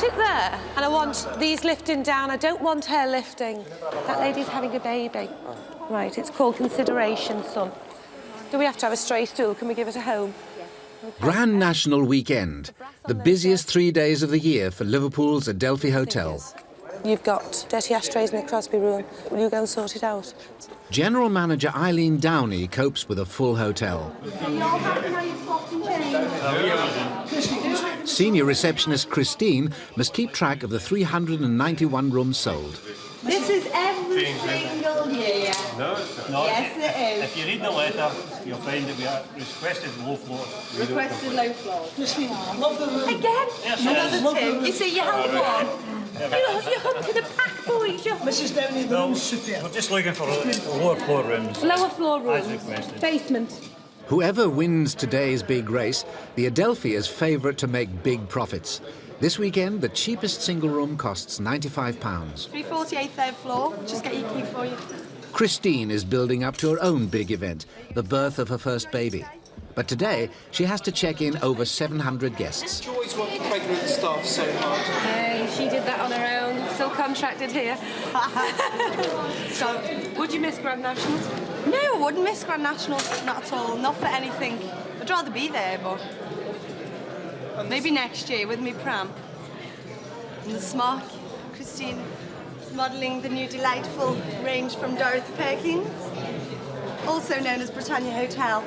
put it there, and I want these lifting down. I don't want her lifting. That lady's having a baby. Right, it's called consideration, son. Do we have to have a stray stool? Can we give it a home? Okay. Grand National Weekend, the busiest 3 days of the year for Liverpool's Adelphi Hotel. You've got dirty ashtrays in the Crosby room. Will you go and sort it out? General Manager Eileen Downey copes with a full hotel. Senior receptionist Christine must keep track of the 391 rooms sold. This is every single year. No, it's not. Yes, it is. If you read the letter, you'll find that we are requested low floor. Requested low floor. Again? Yes, Another two. You see, you have one. You're hunting a pack, boys. Mrs. Downey, the rooms sit there. We're just looking for lower floor rooms. Lower floor rooms. As requested. Basement. Whoever wins today's big race, the Adelphi is favourite to make big profits. This weekend, the cheapest single room costs £95. 348 third floor. Just get your key for you. Christine is building up to her own big event, the birth of her first baby. But today, she has to check in over 700 guests. Joy's worked pregnant staff so hard. Hey, she did that on her own. Still contracted here. So, would you miss Grand Nationals? No, I wouldn't miss Grand Nationals. Not at all. Not for anything. I'd rather be there, but maybe next year with me pram. And the smock. Christine modelling the new delightful range from Dorothy Perkins, also known as Britannia Hotel.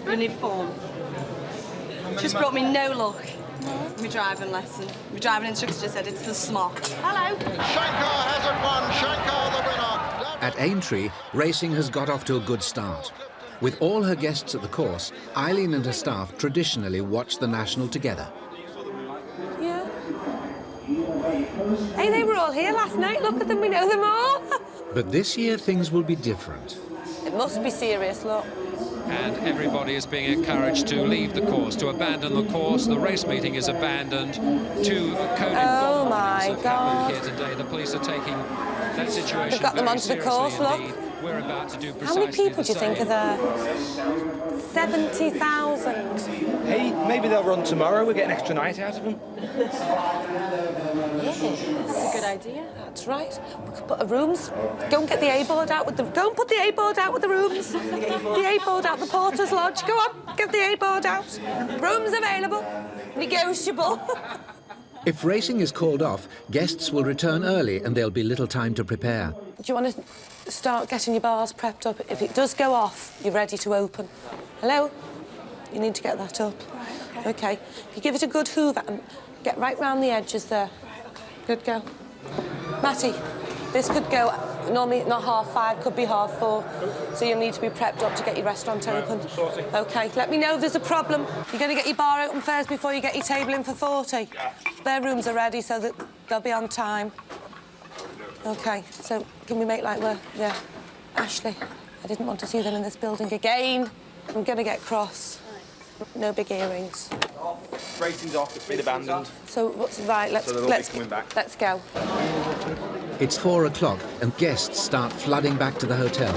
Uniform. Just brought me no luck. My driving lesson. My driving instructor just said it's the smock. Hello. Shankar has it won. Shankar the winner. At Aintree, racing has got off to a good start. With all her guests at the course, Eileen and her staff traditionally watch the National together. Yeah. Hey, they were all here last night. Look at them, we know them all. But this year, things will be different. It must be serious, look. And everybody is being encouraged to leave the course, to abandon the course. The race meeting is abandoned. Two coded Oh my God! Here today, the police are taking that situation. They've got them very onto the course. seriously Look. indeed. We're about to do How precisely many people do you think are the there? 70,000. Hey, maybe they'll run tomorrow. We'll get an extra night out of them. Yes. That's a good idea. That's right. We could put the rooms. Go and get the A-board out with the... Go and put the A-board out with the rooms. The A-board out the Porter's Lodge. Go on, get the A-board out. Rooms available. Negotiable. If racing is called off, guests will return early and there'll be little time to prepare. Do you want to start getting your bars prepped up? If it does go off, you're ready to open. Hello? You need to get that up. Right, OK. If you give it a good hoover and get right round the edges there. Good go. Matty, this could go, normally not 5:30, could be 4:30. So you'll need to be prepped up to get your restaurant open. OK, let me know if there's a problem. You're going to get your bar open first before you get your table in for 40. Their rooms are ready so that they'll be on time. OK, so can we make like we're... Yeah. Ashley, I didn't want to see them in this building again. I'm going to get cross. No big earrings. Racing's off, it's been abandoned. So what's right? Let's coming back. Let's go. It's 4 o'clock and guests start flooding back to the hotel.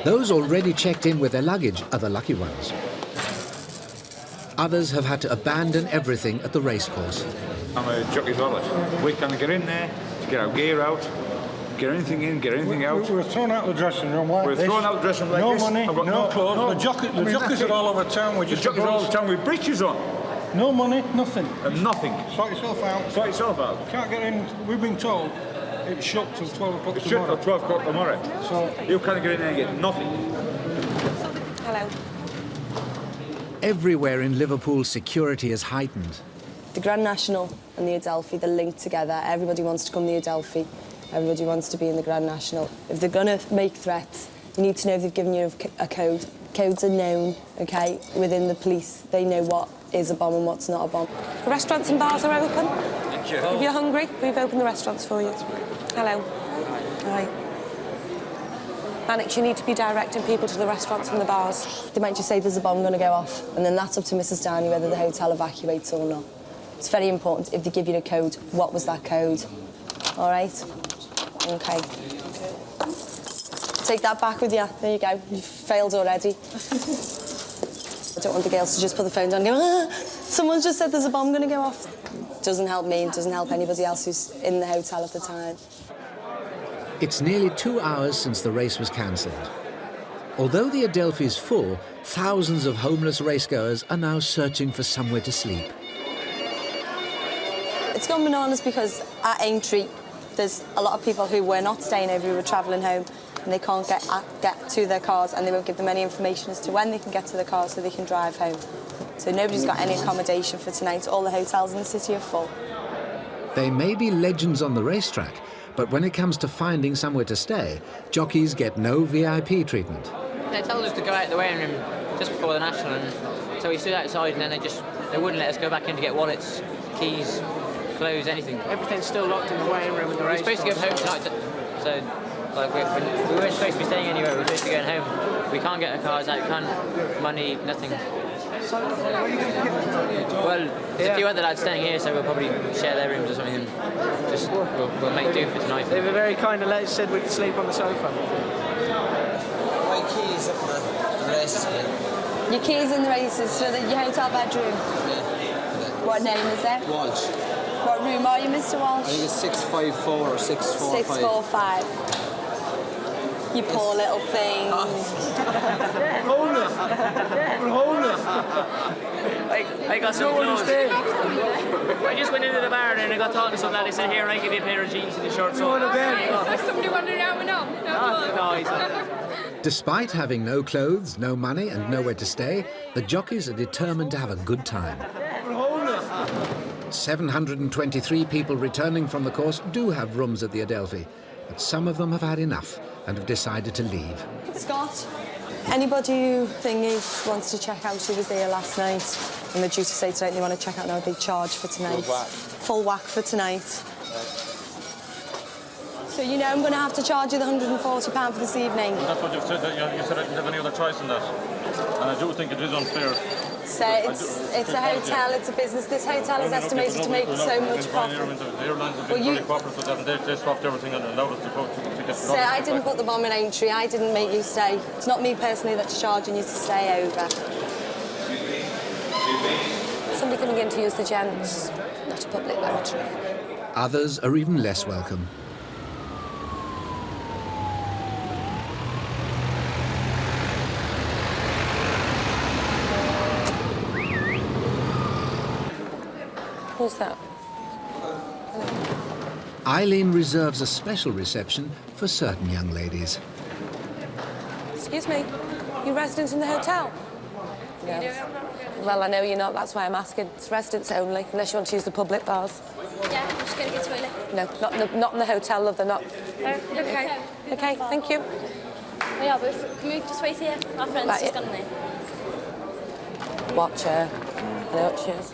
Those already checked in with their luggage are the lucky ones. Others have had to abandon everything at the racecourse. I'm a jockey's wallet. We can get in there to get our gear out, get anything in, get anything out. We're thrown out the dressing room like We're this. thrown out the dressing room like no this. Money, I've got no clothes. No, the jockeys are all over town. The jockeys are all over town with breeches on. No money, nothing. And nothing. Sort yourself out. Sort yourself out. Can't get in. We've been told it's shut till 12 o'clock It's shut till 12 o'clock tomorrow. So you can't get in there and get nothing. Hello. Everywhere in Liverpool, security is heightened. The Grand National and the Adelphi, they're linked together. Everybody wants to come to the Adelphi. Everybody wants to be in the Grand National. If they're going to make threats, you need to know if they've given you a code. Codes are known, OK, within the police. They know what is a bomb and what's not a bomb. The restaurants and bars are open. Thank you. If you're hungry, we've opened the restaurants for you. Hello. Right. Mannix, you need to be directing people to the restaurants and the bars. They might just say there's a bomb going to go off, and then that's up to Mrs. Downey whether the hotel evacuates or not. It's very important, if they give you a code, what was that code? All right? OK. Take that back with you. There you go. You've failed already. I don't want the girls to just put the phone down and go, ah, someone's just said there's a bomb going to go off. doesn't help me and doesn't help anybody else who's in the hotel at the time. It's nearly 2 hours since the race was cancelled. Although the Adelphi is full, thousands of homeless racegoers are now searching for somewhere to sleep. It's gone bananas because at Aintree, there's a lot of people who were not staying over, who were travelling home, and they can't get to their cars, and they won't give them any information as to when they can get to their cars so they can drive home. So nobody's got any accommodation for tonight. All the hotels in the city are full. They may be legends on the racetrack, but when it comes to finding somewhere to stay, jockeys get no VIP treatment. They told us to go out the waiting room just before the National, and so we stood outside, and then they wouldn't let us go back in to get wallets, keys, clothes, anything. Everything's still locked in the waiting room in the race. We're supposed to go home tonight, so like we weren't supposed to be staying anywhere. We were supposed to be going home. We can't get our cars out, can't money, nothing. So where are you going to get them tonight? Well, there's a few other lads staying here, so we'll probably share their rooms or something, and just we'll make do for tonight. They were very kind and let us said we could sleep on the sofa. My keys up the races here. Your keys in the races, so that your hotel bedroom. Yeah. What name is it? Walsh. What room are you, Mr. Walsh? I think it's 654 or 645. 645. You poor little thing. Homeless. We're homeless. I got some clothes. I just went into the bar and I got talking to some lad. They said, here, I give you a pair of jeans and a shirt. So There's somebody wandering around with no. he's not. Despite having no clothes, no money and nowhere to stay, the jockeys are determined to have a good time. We're homeless. 723 people returning from the course do have rooms at the Adelphi, but some of them have had enough and have decided to leave. Scott, anybody who wants to check out who was there last night and they're due to say tonight they want to check out now, they charge for tonight. Full whack for tonight. So you know I'm going to have to charge you the £140 for this evening. That's what you've said. You said I didn't have any other choice in that. And I do think it is unfair. So it's a hotel, it's a business. This hotel is estimated to make so much profit. The airlines have been very cooperative with that, and they swapped everything and allowed us to get... So I didn't put the bomb in Aintree, I didn't make you stay. It's not me personally that's charging you to stay over. Somebody coming in to use the gents, not a public lavatory. Others are even less welcome. Who's that? Eileen reserves a special reception for certain young ladies. Excuse me, you residents in the hotel? Yes. Well, I know you're not, that's why I'm asking. It's residents only, unless you want to use the public bars. Yeah, I'm just going to get to toilet. No, not in the hotel, love, they're not. Okay. Okay, thank you. Oh, yeah, but can we just wait here? Our friend's Right, just gone in there. Watch her. I know what she is.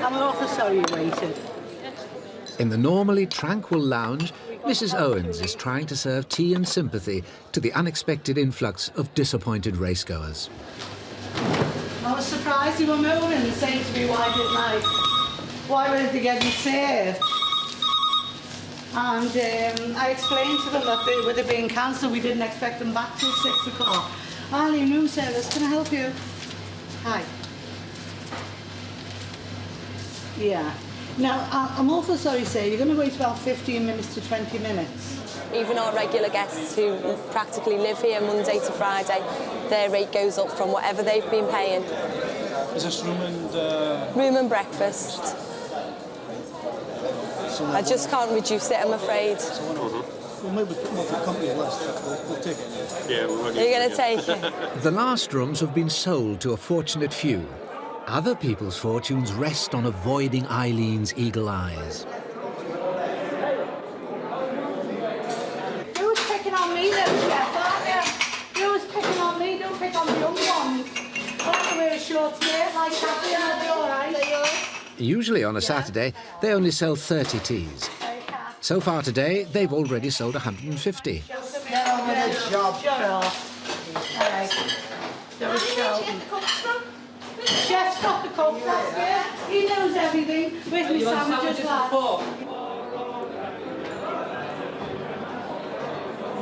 I'm awful sorry you waited. In the normally tranquil lounge, Mrs. Owens is trying to serve tea and sympathy to the unexpected influx of disappointed racegoers. I was surprised you were moving and saying to me why weren't they getting served? And I explained to them that they were being cancelled. We didn't expect them back till 6 o'clock. Eileen, room service, can I help you? Hi. Yeah. Now, I'm awful sorry, sir. You're going to wait about 15 minutes to 20 minutes. Even our regular guests who practically live here Monday to Friday, their rate goes up from whatever they've been paying. Is this room and... Room and breakfast. I just can't reduce it, I'm afraid. Well, maybe put them off the company list. We'll take it. Yeah, we'll You're going to take it? The last rooms have been sold to a fortunate few. Other people's fortunes rest on avoiding Eileen's eagle eyes. You was picking on me then, Jeff, aren't you? You was picking on me, don't pick on the young ones. I have to wear a short skirt like that, and I'll be all right. Usually on a Saturday, they only sell 30 teas. So far today, they've already sold 150. Get on with the job. Shut off. All right. Don't shout. Chef's got the cook, that's good. He knows everything. With me sandwiches, lad.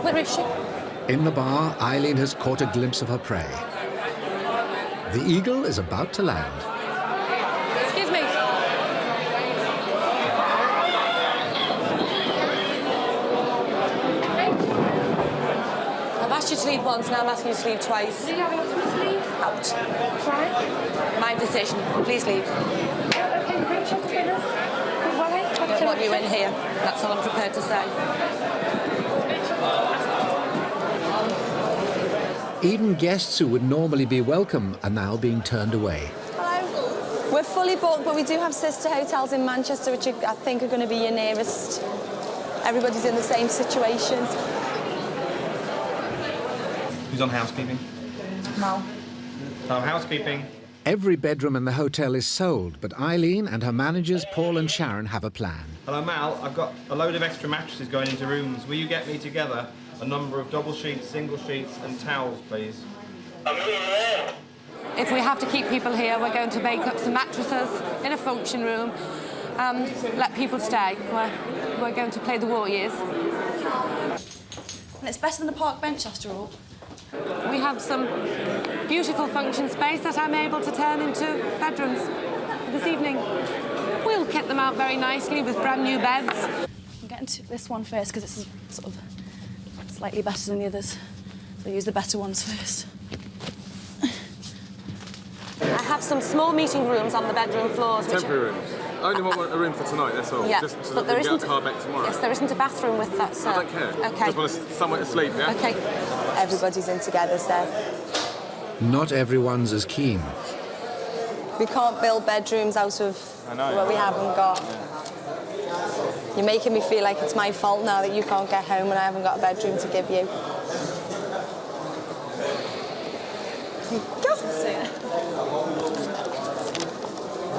Where is she? In the bar, Eileen has caught a glimpse of her prey. The eagle is about to land. Excuse me. sleep once, now I'm asking you to sleep twice. Do you have enough to leave? Out. Right. My decision. Please leave. Okay, great job with us. I don't want you in here. That's all I'm prepared to say. Even guests who would normally be welcome are now being turned away. Hello. We're fully booked, but we do have sister hotels in Manchester, which I think are going to be your nearest. Everybody's in the same situation. Who's on housekeeping? Mal. Oh, housekeeping. Every bedroom in the hotel is sold, but Eileen and her managers, Paul and Sharon, have a plan. Hello, Mal. I've got a load of extra mattresses going into rooms. Will you get me together a number of double sheets, single sheets and towels, please? If we have to keep people here, we're going to make up some mattresses in a function room and let people stay. We're going to play the Warriors. And it's better than the park bench, after all. We have some beautiful function space that I'm able to turn into bedrooms this evening. We'll kit them out very nicely with brand new beds. I'm getting to this one first because it's sort of slightly better than the others. So use the better ones first. I have some small meeting rooms on the bedroom floors. Temporary rooms. I only want a room for tonight, that's all. Yeah, just so but that we there can get isn't. a car back tomorrow. Yes, there isn't a bathroom with that, sir. I don't care. Okay. Just want somewhere to sleep, yeah? Okay. Everybody's in together, so. Not everyone's as keen. We can't build bedrooms out of what we haven't got. Yeah. You're making me feel like it's my fault now that you can't get home and I haven't got a bedroom to give you. Go.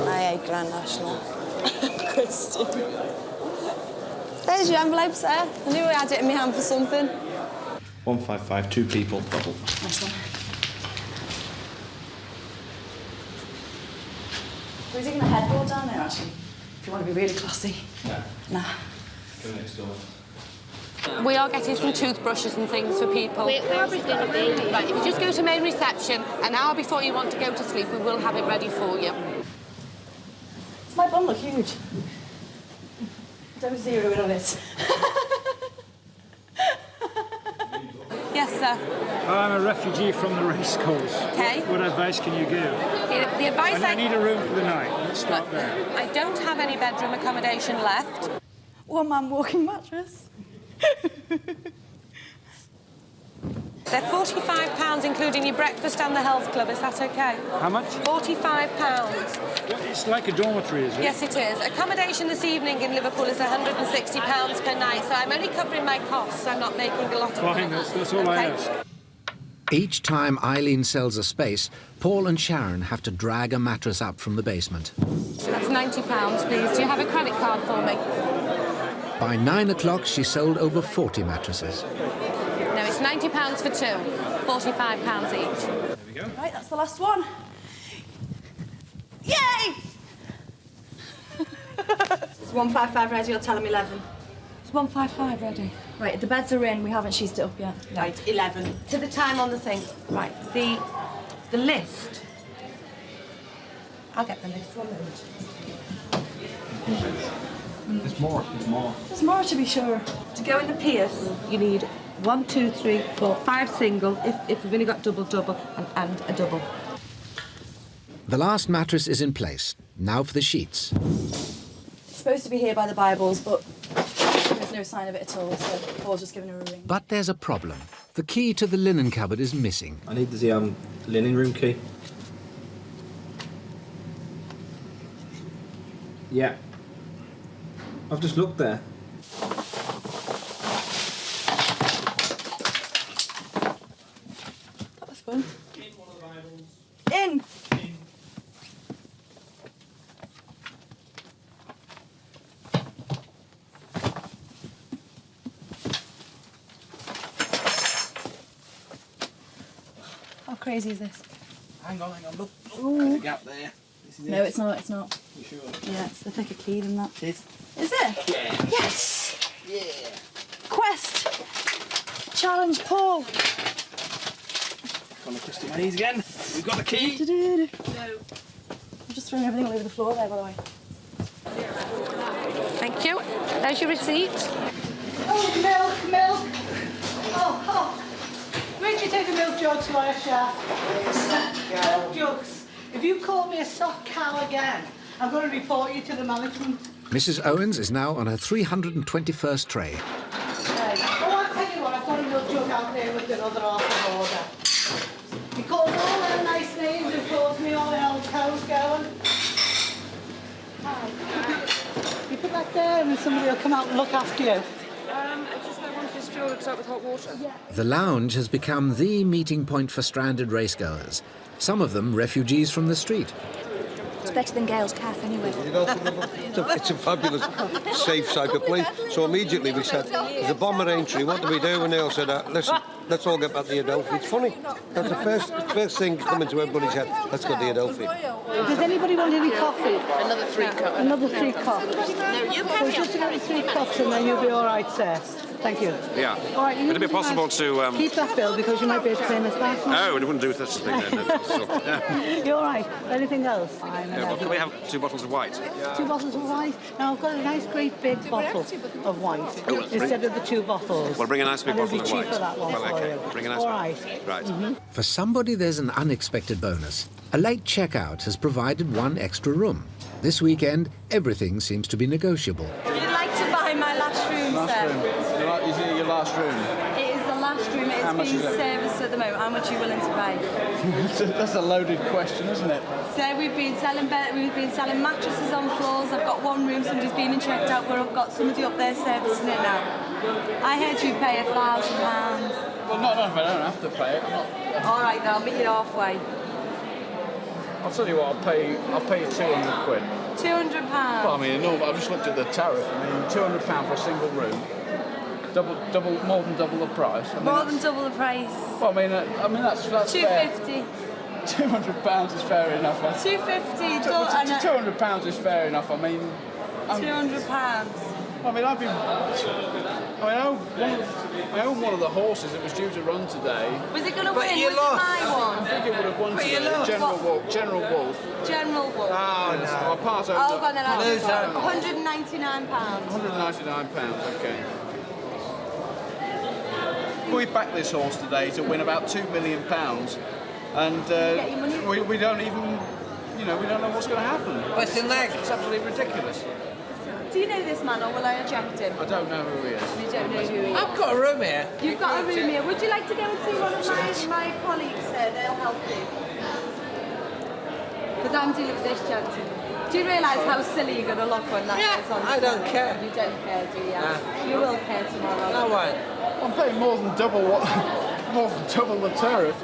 I hate Grand National. Christian. There's your envelope, sir. I knew I had it in my hand for something. 155, 2 people, double. Nice one. We're taking a headboard down there, actually, if you want to be really classy. Yeah. Nah. Go next door. We are getting some toothbrushes and things for people. Where's it going to be? Right, if you just go to main reception, an hour before you want to go to sleep, we will have it ready for you. Does my bum look huge? Don't zero in on it. Yes, sir. I'm a refugee from the racecourse. Okay. What advice can you give? The advice And I need a room for the night. Let's start there. I don't have any bedroom accommodation left. One-man walking mattress. They're £45, including your breakfast and the health club. Is that okay? How much? £45. It's like a dormitory, is it? Yes, it is. Accommodation this evening in Liverpool is £160 per night, so I'm only covering my costs. I'm not making a lot of money. Fine, that's all I ask. Each time Eileen sells a space, Paul and Sharon have to drag a mattress up from the basement. That's £90, please. Do you have a credit card for me? By 9 o'clock, she sold over 40 mattresses. No, it's £90 for two, £45 each. There we go. Right, that's the last one. Yay! It's 155 ready, you'll tell him 11. It's 155 ready. Right, the beds are in, we haven't sheeted it up yet. Right, 11. To the time on the thing. Right, the list. I'll get the list. 1 minute. There's more, there's more. There's more to be sure. To go in the Pierce, you need 1, 2, 3, 4, 5 single, if we've only got double, and a double. The last mattress is in place. Now for the sheets. It's supposed to be here by the Bibles, but there's no sign of it at all, so Paul's just giving her a ring. But there's a problem. The key to the linen cupboard is missing. I need the linen room key. Yeah. I've just looked there. That was fun. In! How crazy is this? Hang on, look. Ooh. There's a gap there. This is No, it. it's not, it's not. You sure? Yeah, it's the thicker key than that. It is. Is it? Yeah. Yes! Yeah. Quest! Challenge Paul! On the crusty maze again. We've got the key. No. I'm just throwing everything all over the floor there, by the way. Thank you. There's your receipt. Oh, milk. Oh. Richie, take the milk jugs, Squire Chef. Milk jugs. If you call me a soft cow again, I'm going to report you to the management. Mrs. Owens is now on her 321st tray. Oh, I'll tell you what, I've got a milk jug out there with another half of order. He calls all their nice names and calls me all the old cows going. You put that there and then somebody will come out and look after you. I wanted to fill it up with hot water. Yeah. The lounge has become the meeting point for stranded racegoers, some of them refugees from the street. It's better than Gail's calf, anyway. It's a fabulous, safe type of place. So immediately we said, there's a bomber entry, what do we do? And they all said, listen, let's all get back to the Adelphi. It's funny. That's the first thing coming to everybody's head. Let's go to the Adelphi. Does anybody want any coffee? Another 3 cups. Another 3 cups. No, you So carry just on. another 3 cups and then you'll be all right, sir. Thank you. Yeah. All right, Would it be possible to... keep that bill because you might be able to claim us back. Oh, we wouldn't do such a thing then. You're all right. Anything else? Well, can we have 2 bottles of white? 2 bottles of white. Now I've got a nice great big bottle of white instead of the 2 bottles. Well, bring a nice big And bottle it'll of be white. cheaper that one Well, for okay. you. Bring a nice All one. right. Right. For somebody, there's an unexpected bonus. A late checkout has provided 1 extra room. This weekend, everything seems to be negotiable. Would you like to buy my last room, sir? Is it your last room? It is the last room. How much It's being is it? serviced at the moment. How much are you willing to pay? That's a loaded question, isn't it? So we've been selling mattresses on floors. I've got 1 room. Somebody's been and checked out where I've got somebody up there servicing it now. I heard you pay £1,000. Well, not if I don't have to pay it. All right, then I'll meet you halfway. I'll tell you what, I'll pay you 200 quid. £200. Well, I mean, no, I've just looked at the tariff. I mean, £200 for a single room. More than double the price. I mean, More than double the price. Well, I mean that's fair. £250. £200 is fair enough. £250. £200 is fair enough. I mean, £200. I own one of the horses that was due to run today. Was it going to But win? you Was lost. it my one? I think it would have won But you today. lost. General What? Wolf. General Wolf. General Wolf. Oh, no. Our part Oh, go on then. I'll Loser. £199. £199, okay. We backed this horse today to win about £2 million, and we don't even, we don't know what's going to happen. What's in leg? It's absolutely ridiculous. Do you know this man or will I eject him? I don't know who he is. You don't know who he is? I've got a room here. You've got a room here. Would you like to go and see one of my colleagues, sir? They'll help you. Because I'm dealing with this gentleman. Do you realise how silly you're going to look when that goes on? I don't care. You don't care, do you? Nah. You will care tomorrow. No one. I'm paying more than double the tariff.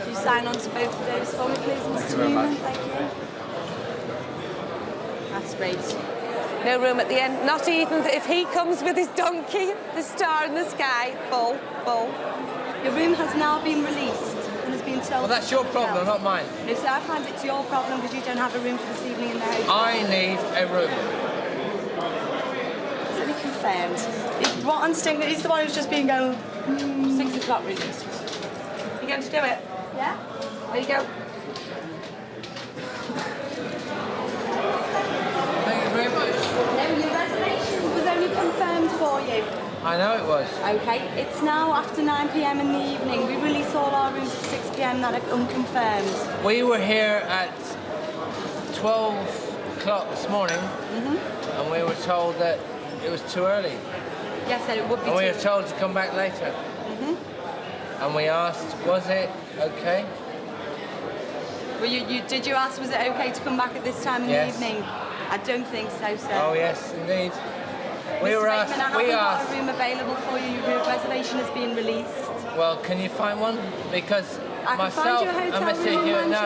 You sign on to both of those for me, please, Mr. very Newman. much. Thank you. That's great. No room at the end. Not even if he comes with his donkey, the star in the sky, full. Your room has now been released and has been sold. Well, that's your problem, not mine. No, sir, I find it's your problem because you don't have a room for this evening in the hotel. I need a room. It's only confirmed. What instinct? He's the one who's just been going. 6 o'clock, Regis. You going to do it? Yeah. There you go. Thank you very much. No, your reservation was only confirmed for you. I know it was. Okay, it's now after 9 p.m. in the evening. We release all our rooms at 6 p.m. that are unconfirmed. We were here at 12 o'clock this morning, and we were told that it was too early. Yes, sir, it would be. And we too. were told to come back later. And we asked, was it okay? Well, did you ask, was it okay to come back at this time in Yes. the evening? I don't think so, sir. Oh yes, indeed. We Mr. were asked. Bateman, I We haven't got asked. a room available for you. Your reservation has been released. Well, can you find one? Because I can myself find you a hotel and Mr. room in Hugh. No.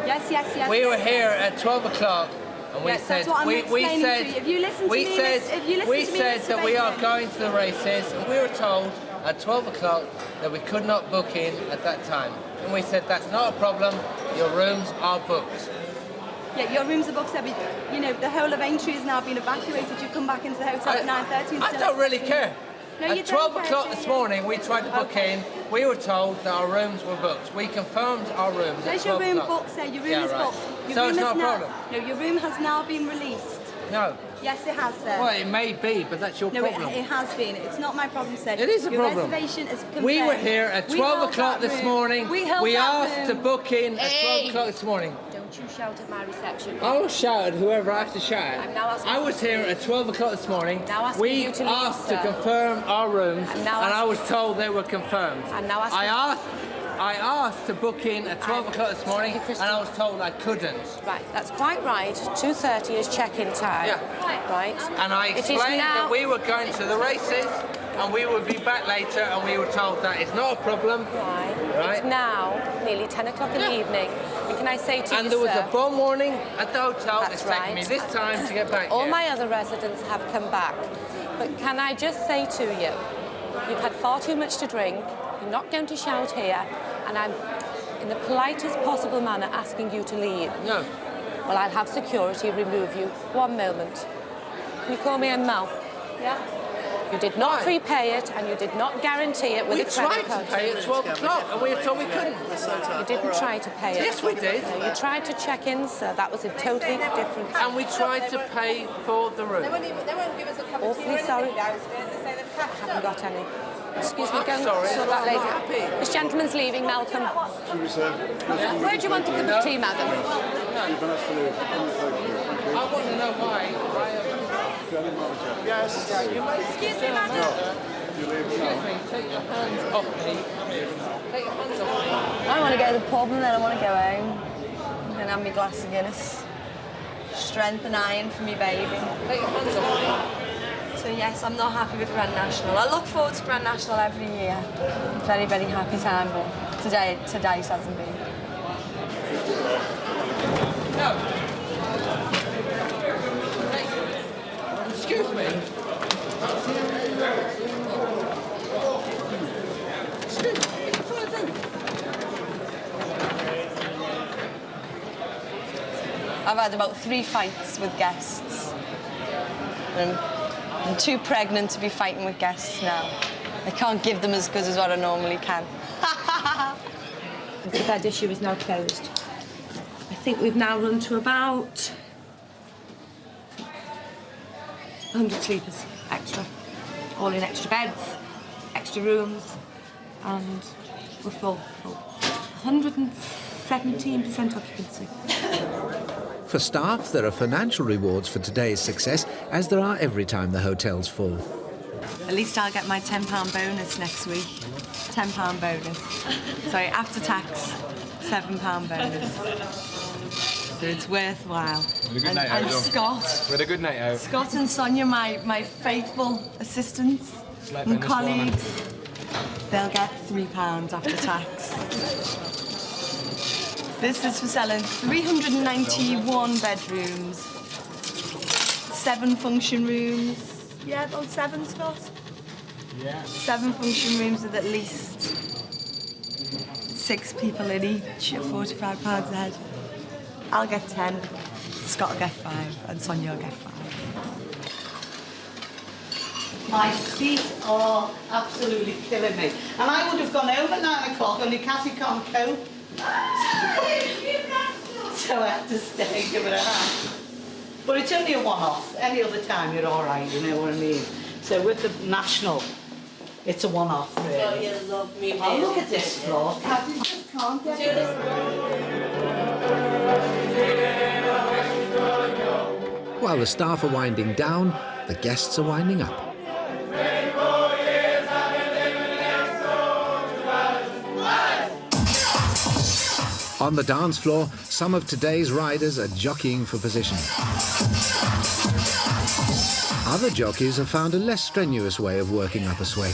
Manchester. Yes. We were yes. here at 12 o'clock, and we Yes, said that's what I'm we explaining said to you. If you listen to we me, said if you listen we to me, said Mr. that we are Bateman. going to the races, and we were told at 12 o'clock that we could not book in at that time. And we said that's not a problem. Your rooms are booked. Yeah, your rooms are booked, sir, but the whole of Aintree has now been evacuated. You come back into the hotel at 9:30. I don't really care. No, you At 12 don't care, o'clock do this you? morning, we tried to book in. We were told that our rooms were booked. We confirmed our rooms at There's your 12 room o'clock. booked, sir. Your room Yeah, is right. booked. Your So room it's is not a now, problem. No, your room has now been released. No. Yes, it has, sir. Well, it may be, but that's your problem. No, it has been. It's not my problem, sir. It is a Your problem. reservation is confirmed. We were here at 12 o'clock this morning. We held that asked to room. book in at 12 o'clock this morning. Don't you shout at my reception. I'll shout at whoever I have to shout at. I'm now asking I was here at 12 o'clock this morning. Now asking We you to leave, asked to sir. confirm our rooms, I'm and now I asking- was told they were confirmed. I'm now asking- I asked to book in at 12 o'clock this morning, and I was told I couldn't. Right, that's quite right. 2:30 is check-in time. Yeah. Right. And I It is explained now- that we were going to the races, and we would be back later, and we were told that it's not a problem. Right. It's now nearly 10 o'clock in the evening. And can I say to you, And there was sir, a bomb warning at the hotel. That's It's taken me right. this time to get back all here. my other residents have come back. But can I just say to you, you've had far too much to drink, you're not going to shout here, and I'm, in the politest possible manner, asking you to leave. No. Well, I'll have security remove you. One moment. Can you call me Emma? Yeah? You did not prepay it, and you did not guarantee it with We a credit tried card. to pay at 12 o'clock, and we were told we couldn't. You didn't try to pay it. Yes, we did. No, you tried to check in, sir. That was a totally different... And we tried to pay for the room. They won't give us a cup of tea or Awfully anything sorry. downstairs. They say they've cashed Haven't got any. Excuse me, I'm go and sorry, sort I'm that not later. happy. This gentleman's leaving, Malcolm. Where do you want a cup of tea, madam? I want to know why. Yes. Excuse me, madam. Excuse me, take your hands off me. Take your hands off me. I want to go to the pub and then I want to go home. And then have my glass of Guinness. Strength and iron for me baby. Take your hands off me. So yes, I'm not happy with Grand National. I look forward to Grand National every year. Very, very happy time, but today hasn't been. No. Excuse me. Excuse me. What do I do? I've had about 3 fights with guests. And I'm too pregnant to be fighting with guests now. I can't give them as good as what I normally can. The bed issue is now closed. I think we've now run to about 100 sleepers extra. All in extra beds, extra rooms, and we're full. 117% occupancy. For staff, there are financial rewards for today's success, as there are every time the hotel's full. At least I'll get my £10 bonus next week. £10 bonus. Sorry, after tax, £7 bonus. So it's worthwhile. And Scott. We had a good night out. Scott and Sonia, my faithful assistants and colleagues, they'll get £3 after tax. This is for selling 391 bedrooms, 7 function rooms. Yeah, about 7, Scott? Yeah. 7 function rooms with at least 6 people in each at £45 a head. I'll get 10, Scott will get 5, and Sonia will get 5. My feet are absolutely killing me. And I would have gone home at 9 o'clock, only Cassie can't cope. So I had to stay, give it a hand. But it's only a one-off. Any other time you're all right, you know what I mean? So with the National, it's a one-off, really. Oh, you love me, Oh, look at this floor. Cassie just can't get it. While the staff are winding down, the guests are winding up. On the dance floor, some of today's riders are jockeying for position. Other jockeys have found a less strenuous way of working up a sweat.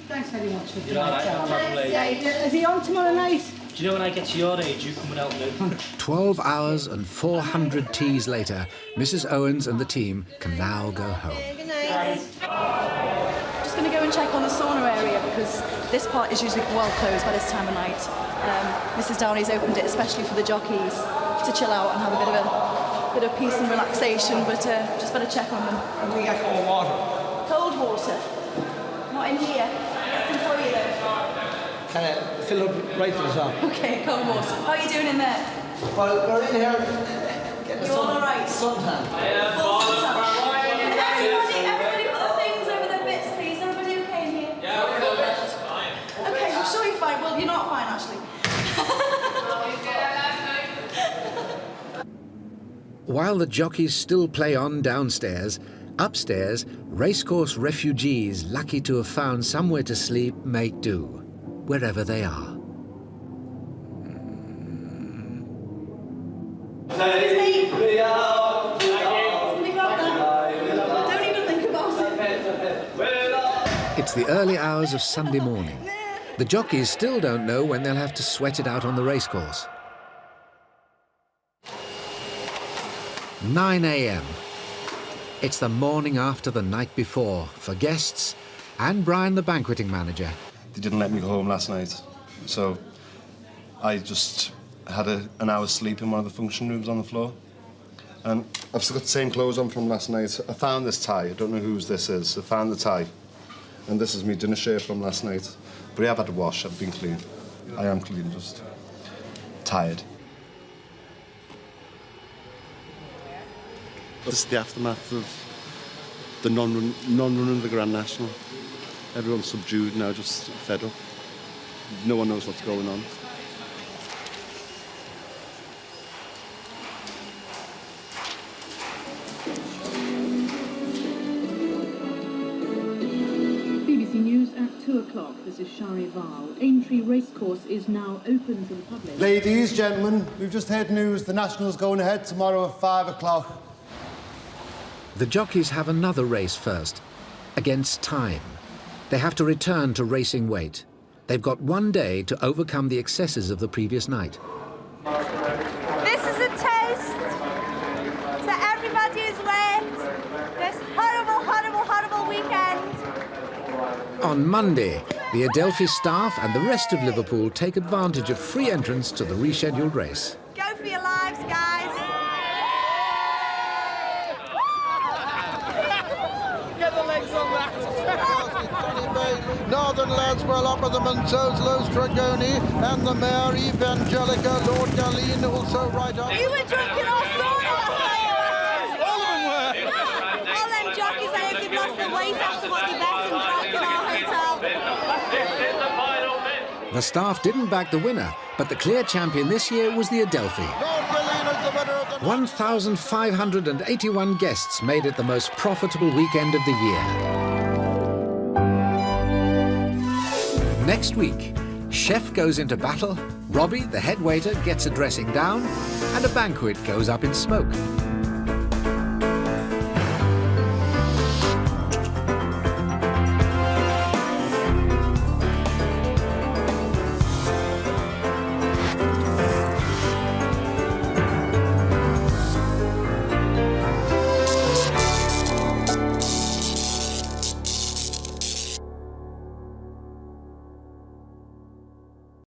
Thanks very much for You're all right, no problem, lady. Is he on tomorrow night? Do you know when I get to your age, you come and help me? 12 hours and 400 teas later, Mrs. Owens and the team can now go home. Good night. Just going to go and check on the sauna area because this part is usually well closed by this time of night. Mrs. Downey's opened it especially for the jockeys to chill out and have a bit of bit of peace and relaxation, but just better check on them. And we get cold water. Cold water? Not in here. Get some for you then. Can I fill up right to the top? Okay, cold water. How are you doing in there? Well, we're in here getting You all alright? suntan. Full suntan. Everybody put the things over their bits, please. Everybody okay in here? Yeah, okay, I'm sure you're fine. Well, you're not fine, actually. While the jockeys still play on downstairs, upstairs, racecourse refugees lucky to have found somewhere to sleep make do, wherever they are. Don't even think about it. It's the early hours of Sunday morning. The jockeys still don't know when they'll have to sweat it out on the racecourse. 9 a.m. It's the morning after the night before for guests and Brian, the banqueting manager. They didn't let me go home last night, so I just had an hour's sleep in one of the function rooms on the floor. And I've still got the same clothes on from last night. I found this tie. I don't know whose this is. I found the tie. And this is my dinner shirt from last night. But I have had a wash. I've been clean. I am clean, just tired. This is the aftermath of the non-run of the Grand National. Everyone's subdued now, just fed up. No one knows what's going on. BBC News at 2 o'clock. This is Shari Val. Aintree Racecourse is now open to the public. Ladies, gentlemen, we've just heard news the National's going ahead tomorrow at 5 o'clock. The jockeys have another race first, against time. They have to return to racing weight. They've got one day to overcome the excesses of the previous night. This is a toast to everybody who's worked this horrible, horrible, horrible weekend. On Monday, the Adelphi staff and the rest of Liverpool take advantage of free entrance to the rescheduled race. Go for your lives, guys. Get the legs on that. Northern lads well up with them themselves, Los Dragoni and the Mare Evangelica, Lord Galeen also right up. You were drinking all sauna last night. All of them were. All them jockeys say if they've lost their weight after what they bet and drunk in our hotel. The staff didn't back the winner, but the clear champion this year was the Adelphi. 1,581 guests made it the most profitable weekend of the year. Next week, Chef goes into battle, Robbie, the head waiter, gets a dressing down, and a banquet goes up in smoke.